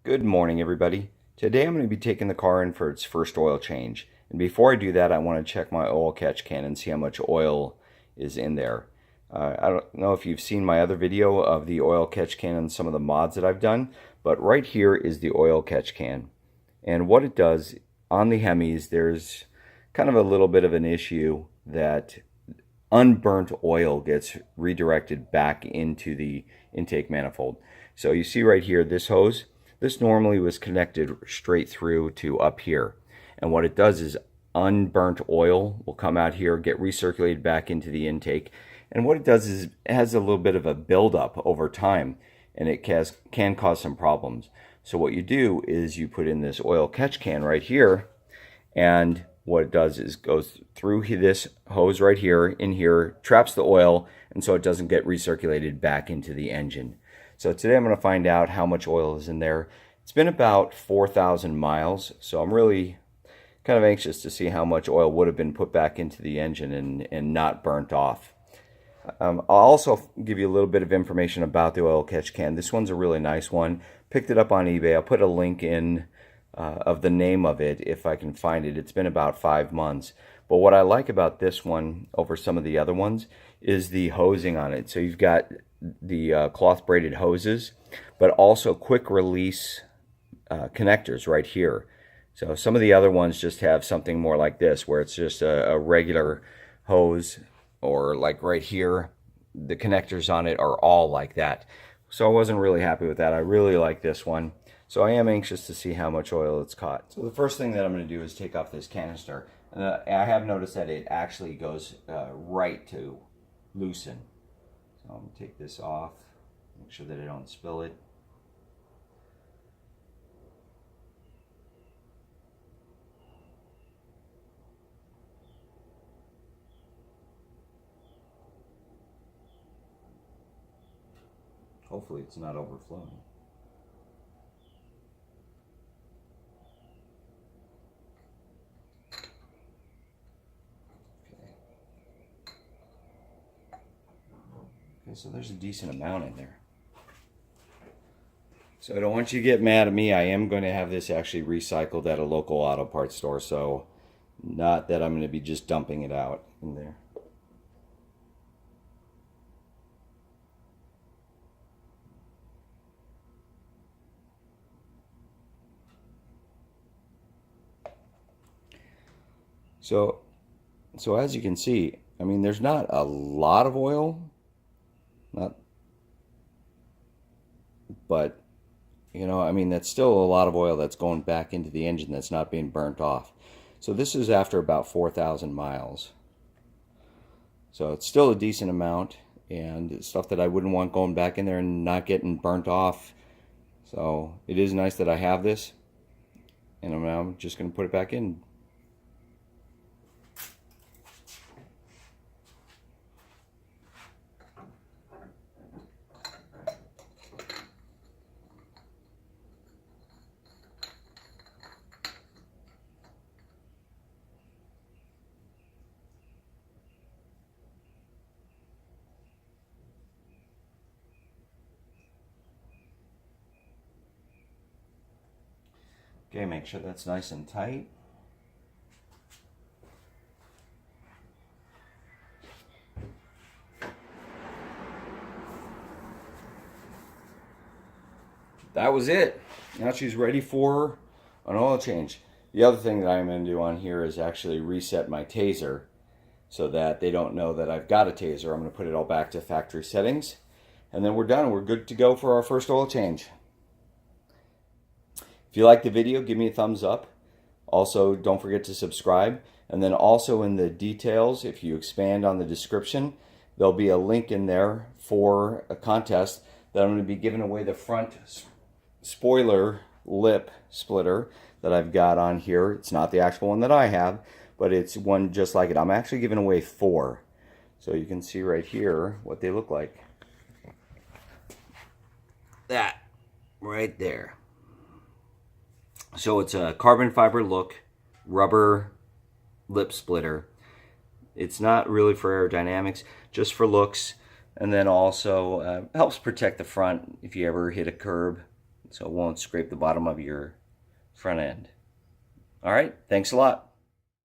Good morning, everybody. Today I'm going to be taking the car in for its first oil change. And before I do that, I want to check my oil catch can and see how much oil is in there. I don't know if you've seen my other video of the oil catch can and some of the mods that I've done, but right here is the oil catch can. And what it does, on the Hemis, there's kind of a little bit of an issue that unburnt oil gets redirected back into the intake manifold. So you see right here, this hose, this normally was connected straight through to up here. And what it does is unburnt oil will come out here, get recirculated back into the intake. And what it does is it has a little bit of a buildup over time, and it can cause some problems. So what you do is you put in this oil catch can right here, and what it does is goes through this hose right here, in here, traps the oil, and so it doesn't get recirculated back into the engine. So today I'm going to find out how much oil is in there. It's been about 4,000 miles, so I'm really kind of anxious to see how much oil would have been put back into the engine and not burnt off. I'll also give you a little bit of information about the oil catch can. This one's a really nice one. Picked it up on eBay. I'll put a link in of the name of it if I can find it. It's been about 5 months. But what I like about this one over some of the other ones is the hosing on it. So you've got the cloth braided hoses, but also quick release connectors right here. So some of the other ones just have something more like this, where it's just a regular hose, or like right here, the connectors on it are all like that. So I wasn't really happy with that. I really like this one. So I am anxious to see how much oil it's caught. So the first thing that I'm going to do is take off this canister. I have noticed that it actually goes right to loosen. So I'm going to take this off, make sure that I don't spill it. Hopefully it's not overflowing. Okay, so there's a decent amount in there. So I don't want you to get mad at me. I am going to have this actually recycled at a local auto parts store, so not that I'm going to be just dumping it out in there. So as you can see, I mean, there's not a lot of oil, but you know, I mean, that's still a lot of oil that's going back into the engine that's not being burnt off. So this is after about 4,000 miles. So it's still a decent amount, and stuff that I wouldn't want going back in there and not getting burnt off. So it is nice that I have this, and I'm now just going to put it back in. Okay, make sure that's nice and tight. That was it. Now she's ready for an oil change. The other thing that I'm going to do on here is actually reset my taser so that they don't know that I've got a taser. I'm going to put it all back to factory settings, and then we're done. We're good to go for our first oil change. If you like the video, give me a thumbs up. Also, don't forget to subscribe. And then also in the details, if you expand on the description, there'll be a link in there for a contest that I'm going to be giving away the front spoiler lip splitter that I've got on here. It's not the actual one that I have, but it's one just like it. I'm actually giving away 4. So you can see right here what they look like. That right there. So it's a carbon fiber look, rubber lip splitter. It's not really for aerodynamics, just for looks. And then also helps protect the front if you ever hit a curb so it won't scrape the bottom of your front end. All right, thanks a lot.